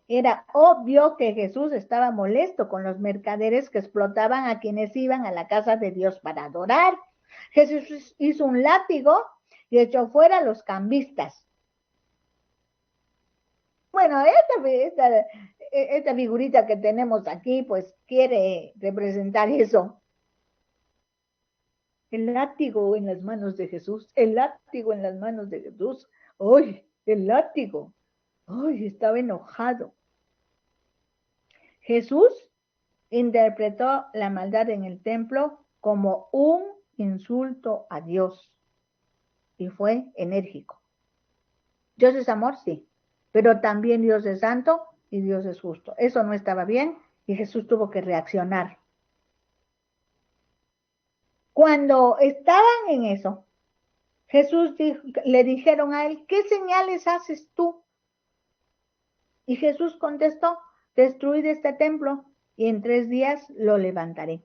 Era obvio que Jesús estaba molesto con los mercaderes que explotaban a quienes iban a la casa de Dios para adorar. Jesús hizo un látigo y echó fuera a los cambistas. Bueno, esta figurita que tenemos aquí, pues quiere representar eso. El látigo en las manos de Jesús, el látigo en las manos de Jesús. ¡Ay, el látigo! ¡Ay, estaba enojado! Jesús interpretó la maldad en el templo como un insulto a Dios y fue enérgico. Dios es amor, sí, pero también Dios es santo y Dios es justo. Eso no estaba bien y Jesús tuvo que reaccionar. Cuando estaban en eso, le dijeron a él, ¿qué señales haces tú? Y Jesús contestó, destruid este templo y en 3 días lo levantaré.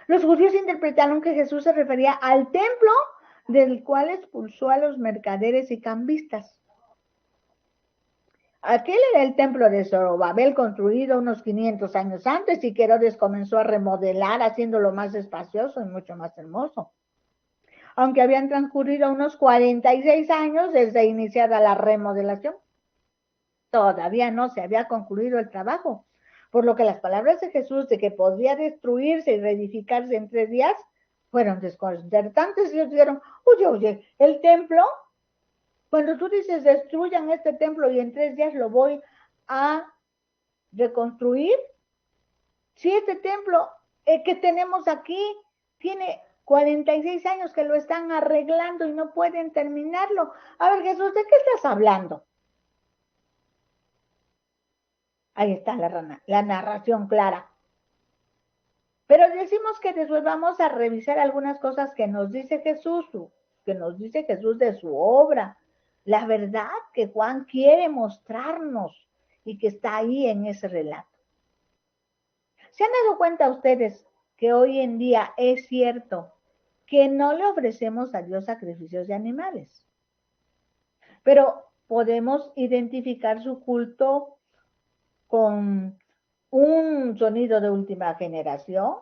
Los judíos interpretaron que Jesús se refería al templo del cual expulsó a los mercaderes y cambistas. Aquel era el templo de Zorobabel, construido unos 500 años antes, y que Herodes comenzó a remodelar, haciéndolo más espacioso y mucho más hermoso. Aunque habían transcurrido unos 46 años desde iniciada la remodelación, todavía no se había concluido el trabajo, por lo que las palabras de Jesús de que podría destruirse y reedificarse en 3 días fueron desconcertantes. Ellos dijeron, oye, el templo, cuando tú dices destruyan este templo y en 3 días lo voy a reconstruir, si este templo que tenemos aquí tiene 46 años que lo están arreglando y no pueden terminarlo. A ver, Jesús, ¿de qué estás hablando? Ahí está la narración clara. Pero decimos que después vamos a revisar algunas cosas que nos dice Jesús de su obra, la verdad que Juan quiere mostrarnos y que está ahí en ese relato. ¿Se han dado cuenta ustedes que hoy en día es cierto que no le ofrecemos a Dios sacrificios de animales? Pero podemos identificar su culto con un sonido de última generación,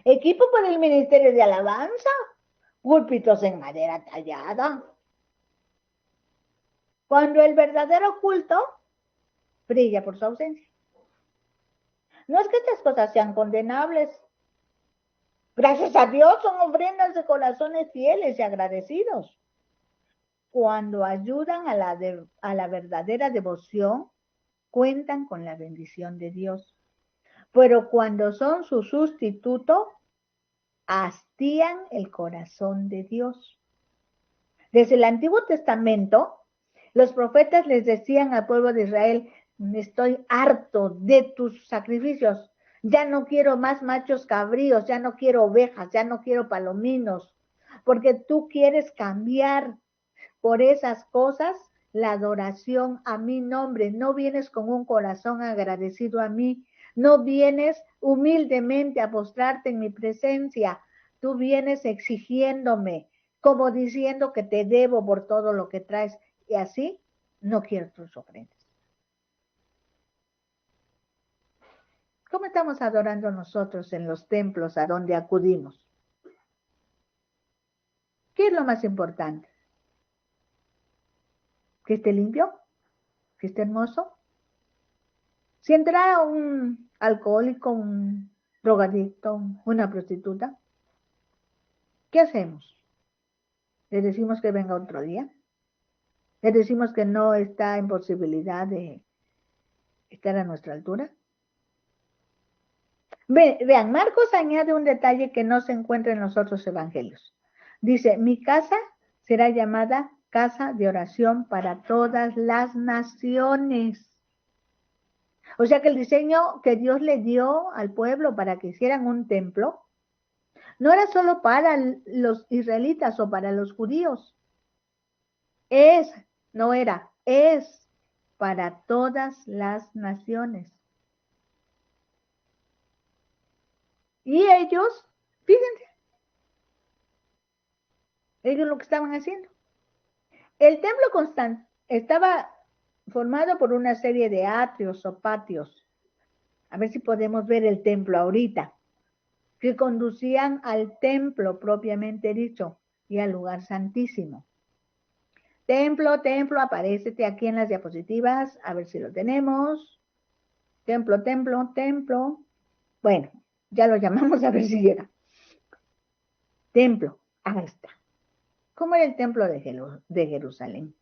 equipo para el ministerio de alabanza, púlpitos en madera tallada. Cuando el verdadero culto brilla por su ausencia. No es que estas cosas sean condenables. Gracias a Dios son ofrendas de corazones fieles y agradecidos. Cuando ayudan a la verdadera devoción, cuentan con la bendición de Dios. Pero cuando son su sustituto, hastían el corazón de Dios. Desde el Antiguo Testamento, los profetas les decían al pueblo de Israel, estoy harto de tus sacrificios, ya no quiero más machos cabríos, ya no quiero ovejas, ya no quiero palominos, porque tú quieres cambiar por esas cosas la adoración a mi nombre, no vienes con un corazón agradecido a mí, no vienes humildemente a postrarte en mi presencia, tú vienes exigiéndome, como diciendo que te debo por todo lo que traes, y así no quiero tus ofrendas. ¿Cómo estamos adorando nosotros en los templos a donde acudimos? ¿Qué es lo más importante? ¿Que esté limpio? ¿Que esté hermoso? Si entrara un alcohólico, un drogadicto, una prostituta, ¿qué hacemos? ¿Le decimos que venga otro día? ¿Le decimos que no está en posibilidad de estar a nuestra altura? Vean, Marcos añade un detalle que no se encuentra en los otros evangelios. Dice, mi casa será llamada casa de oración para todas las naciones. O sea que el diseño que Dios le dio al pueblo para que hicieran un templo no era solo para los israelitas o para los judíos. Es para todas las naciones. Y ellos, fíjense, ellos lo que estaban haciendo. El templo estaba formado por una serie de atrios o patios. A ver si podemos ver el templo ahorita, que conducían al templo propiamente dicho y al lugar santísimo. Templo, templo, apárecete aquí en las diapositivas, a ver si lo tenemos. Templo, templo, templo. Bueno, ya lo llamamos a ver si llega. Templo, ahí está. ¿Cómo era el templo de Jerusalén?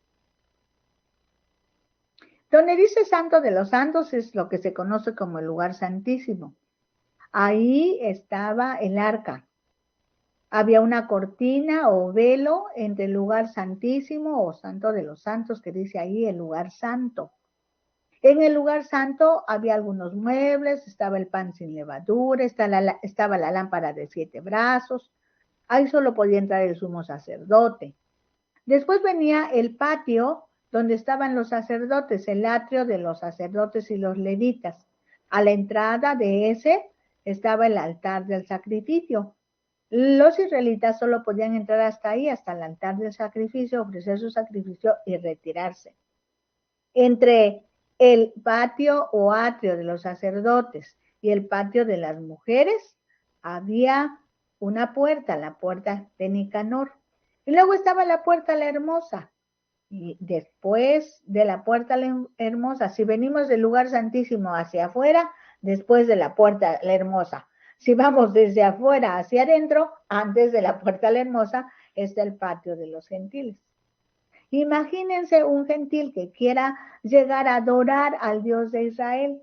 Donde dice Santo de los Santos es lo que se conoce como el lugar santísimo. Ahí estaba el arca. Había una cortina o velo entre el lugar santísimo o Santo de los Santos, que dice ahí el lugar santo. En el lugar santo había algunos muebles, estaba el pan sin levadura, estaba la lámpara de 7 brazos. Ahí solo podía entrar el sumo sacerdote. Después venía el patio donde estaban los sacerdotes, el atrio de los sacerdotes y los levitas. A la entrada de ese estaba el altar del sacrificio. Los israelitas solo podían entrar hasta ahí, hasta el altar del sacrificio, ofrecer su sacrificio y retirarse. Entre el patio o atrio de los sacerdotes y el patio de las mujeres había una puerta, la puerta de Nicanor. Y luego estaba la puerta la hermosa. Y después de la puerta la hermosa, si venimos del lugar santísimo hacia afuera, después de la puerta la hermosa. Si vamos desde afuera hacia adentro, antes de la puerta la hermosa, está el patio de los gentiles. Imagínense un gentil que quiera llegar a adorar al Dios de Israel.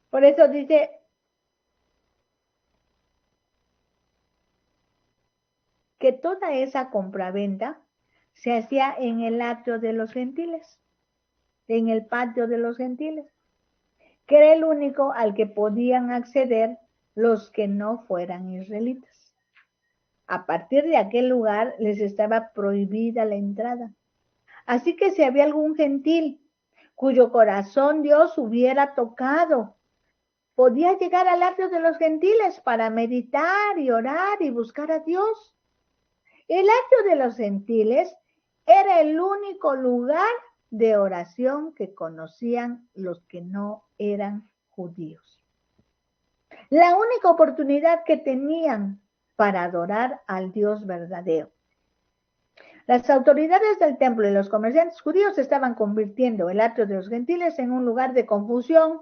Por eso dice, que toda esa compraventa se hacía en el atrio de los gentiles, en el patio de los gentiles, que era el único al que podían acceder los que no fueran israelitas. A partir de aquel lugar les estaba prohibida la entrada. Así que si había algún gentil cuyo corazón Dios hubiera tocado, podía llegar al atrio de los gentiles para meditar y orar y buscar a Dios. El atrio de los gentiles era el único lugar de oración que conocían los que no eran judíos. La única oportunidad que tenían para adorar al Dios verdadero. Las autoridades del templo y los comerciantes judíos estaban convirtiendo el atrio de los gentiles en un lugar de confusión,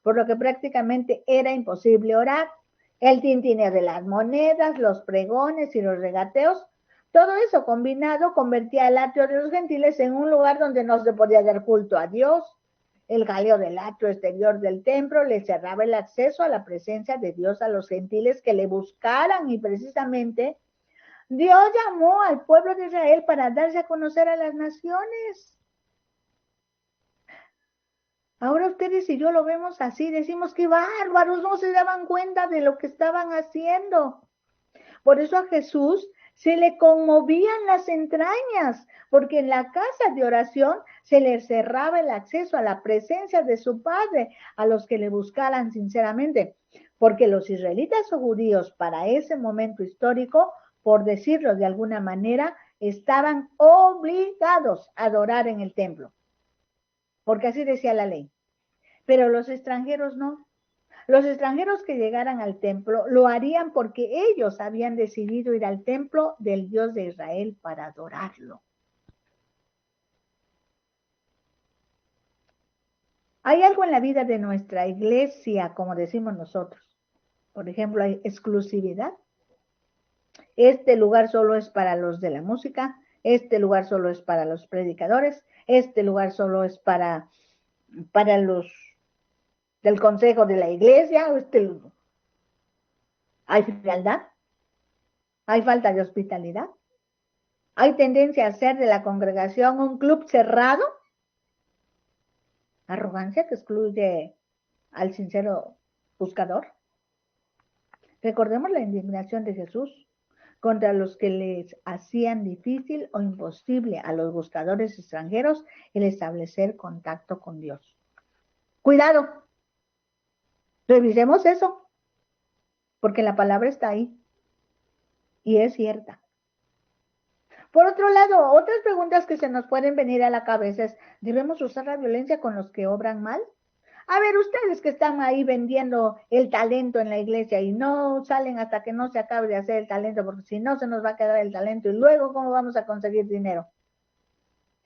por lo que prácticamente era imposible orar. El tintineo de las monedas, los pregones y los regateos, todo eso combinado convertía el atrio de los gentiles en un lugar donde no se podía dar culto a Dios. El jaleo del atrio exterior del templo le cerraba el acceso a la presencia de Dios a los gentiles que le buscaran, y precisamente Dios llamó al pueblo de Israel para darse a conocer a las naciones. Ahora ustedes y yo lo vemos así, decimos que bárbaros, no se daban cuenta de lo que estaban haciendo. Por eso a Jesús se le conmovían las entrañas, porque en la casa de oración se le cerraba el acceso a la presencia de su Padre a los que le buscaran sinceramente, porque los israelitas o judíos para ese momento histórico, por decirlo de alguna manera, estaban obligados a adorar en el templo, porque así decía la ley. Pero los extranjeros no. Los extranjeros que llegaran al templo lo harían porque ellos habían decidido ir al templo del Dios de Israel para adorarlo. Hay algo en la vida de nuestra iglesia, como decimos nosotros. Por ejemplo, hay exclusividad. Este lugar solo es para los de la música, este lugar solo es para los predicadores, este lugar solo es para los del consejo de la iglesia, hay frialdad, hay falta de hospitalidad, hay tendencia a hacer de la congregación un club cerrado, arrogancia que excluye al sincero buscador. Recordemos la indignación de Jesús contra los que les hacían difícil o imposible a los buscadores extranjeros el establecer contacto con Dios. Cuidado, revisemos eso, porque la palabra está ahí y es cierta. Por otro lado, otras preguntas que se nos pueden venir a la cabeza es, ¿debemos usar la violencia con los que obran mal? A ver, ustedes que están ahí vendiendo el talento en la iglesia y no salen hasta que no se acabe de hacer el talento, porque si no se nos va a quedar el talento y luego ¿cómo vamos a conseguir dinero?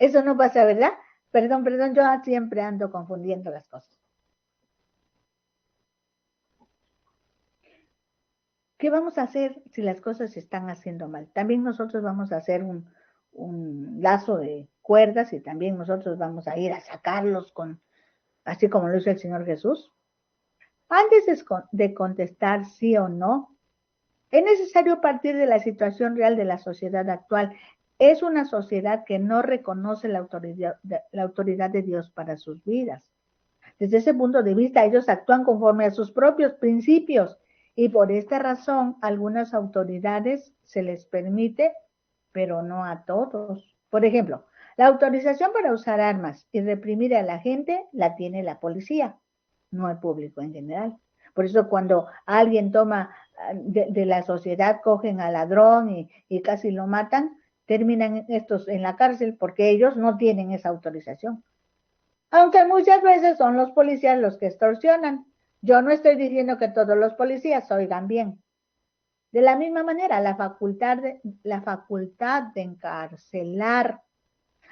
Eso no pasa, ¿verdad? Perdón, yo siempre ando confundiendo las cosas. ¿Qué vamos a hacer si las cosas se están haciendo mal? También nosotros vamos a hacer un lazo de cuerdas y también nosotros vamos a ir a sacarlos así como lo hizo el Señor Jesús. Antes de contestar sí o no, es necesario partir de la situación real de la sociedad actual. Es una sociedad que no reconoce la autoridad de Dios para sus vidas. Desde ese punto de vista, ellos actúan conforme a sus propios principios y por esta razón, algunas autoridades se les permite, pero no a todos. Por ejemplo, la autorización para usar armas y reprimir a la gente la tiene la policía, no el público en general. Por eso cuando alguien toma de la sociedad, cogen al ladrón y casi lo matan, terminan estos en la cárcel porque ellos no tienen esa autorización. Aunque muchas veces son los policías los que extorsionan. Yo no estoy diciendo que todos los policías oigan bien. De la misma manera, la facultad de encarcelar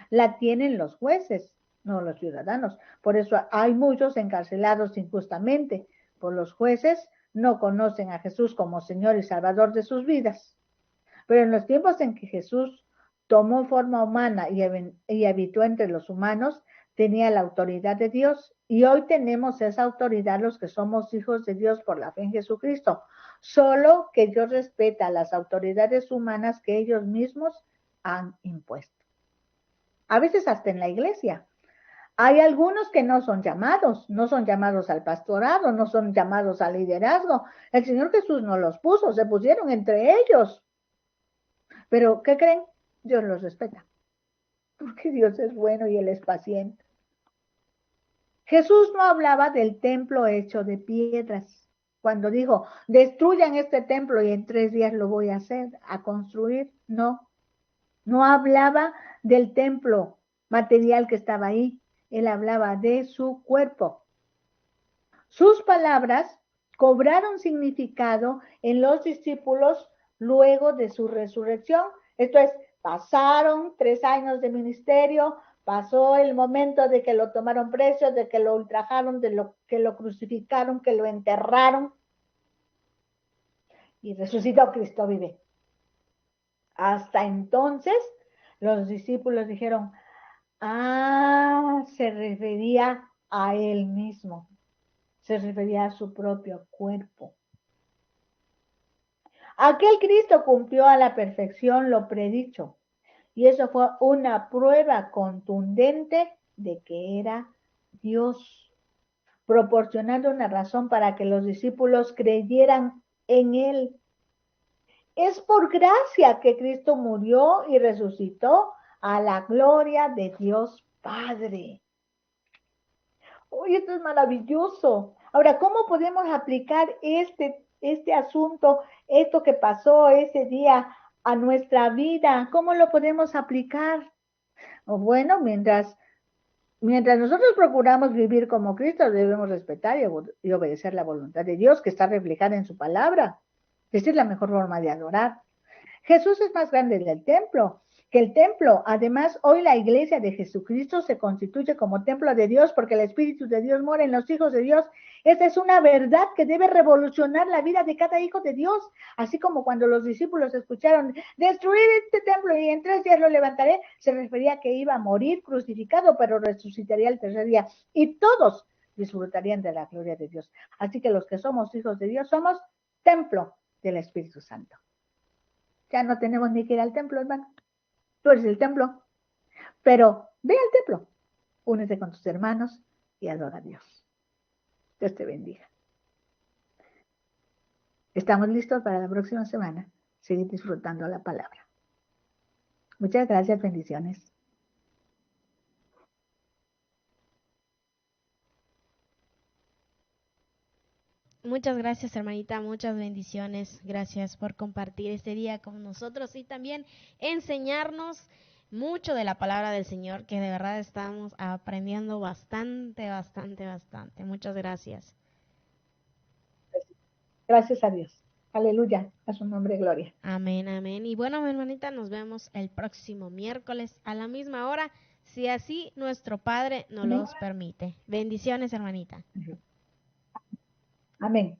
la tienen los jueces, no los ciudadanos. Por eso hay muchos encarcelados injustamente, pues los jueces no conocen a Jesús como Señor y Salvador de sus vidas. Pero en los tiempos en que Jesús tomó forma humana y habitó entre los humanos, tenía la autoridad de Dios y hoy tenemos esa autoridad los que somos hijos de Dios por la fe en Jesucristo. Solo que Dios respeta las autoridades humanas que ellos mismos han impuesto. A veces hasta en la iglesia. Hay algunos que no son llamados al pastorado, no son llamados al liderazgo. El Señor Jesús no los puso, se pusieron entre ellos. Pero, ¿qué creen? Dios los respeta. Porque Dios es bueno y Él es paciente. Jesús no hablaba del templo hecho de piedras. Cuando dijo, destruyan este templo y en 3 días lo voy a construir, no. No hablaba del templo material que estaba ahí. Él hablaba de su cuerpo. Sus palabras cobraron significado en los discípulos luego de su resurrección. Esto es, pasaron 3 años de ministerio, pasó el momento de que lo tomaron preso, de que lo ultrajaron, de que lo crucificaron, que lo enterraron. Y resucitó, Cristo vive. Hasta entonces, los discípulos dijeron, se refería a él mismo, se refería a su propio cuerpo. Aquel Cristo cumplió a la perfección lo predicho, y eso fue una prueba contundente de que era Dios, proporcionando una razón para que los discípulos creyeran en él. Es por gracia que Cristo murió y resucitó a la gloria de Dios Padre. Uy, esto es maravilloso. Ahora, ¿cómo podemos aplicar este asunto, esto que pasó ese día a nuestra vida? ¿Cómo lo podemos aplicar? Bueno, mientras nosotros procuramos vivir como Cristo, debemos respetar y obedecer la voluntad de Dios que está reflejada en su palabra. Esta es la mejor forma de adorar. Jesús es más grande del templo que el templo, además, hoy la iglesia de Jesucristo se constituye como templo de Dios porque el Espíritu de Dios mora en los hijos de Dios. Esta es una verdad que debe revolucionar la vida de cada hijo de Dios, así como cuando los discípulos escucharon, destruir este templo y en 3 días lo levantaré, se refería a que iba a morir crucificado, pero resucitaría el tercer día, y todos disfrutarían de la gloria de Dios. Así que los que somos hijos de Dios somos templo del Espíritu Santo. Ya no tenemos ni que ir al templo, hermano. Tú eres el templo, pero ve al templo, únete con tus hermanos y adora a Dios. Dios te bendiga. Estamos listos para la próxima semana. Seguir disfrutando la palabra. Muchas gracias, bendiciones. Muchas gracias, hermanita, muchas bendiciones. Gracias por compartir este día con nosotros y también enseñarnos mucho de la palabra del Señor, que de verdad estamos aprendiendo bastante. Muchas gracias. Gracias a Dios. Aleluya. A su nombre, gloria. Amén, amén. Y bueno, mi hermanita, nos vemos el próximo miércoles a la misma hora, si así nuestro Padre nos los permite. Bendiciones, hermanita. Amén.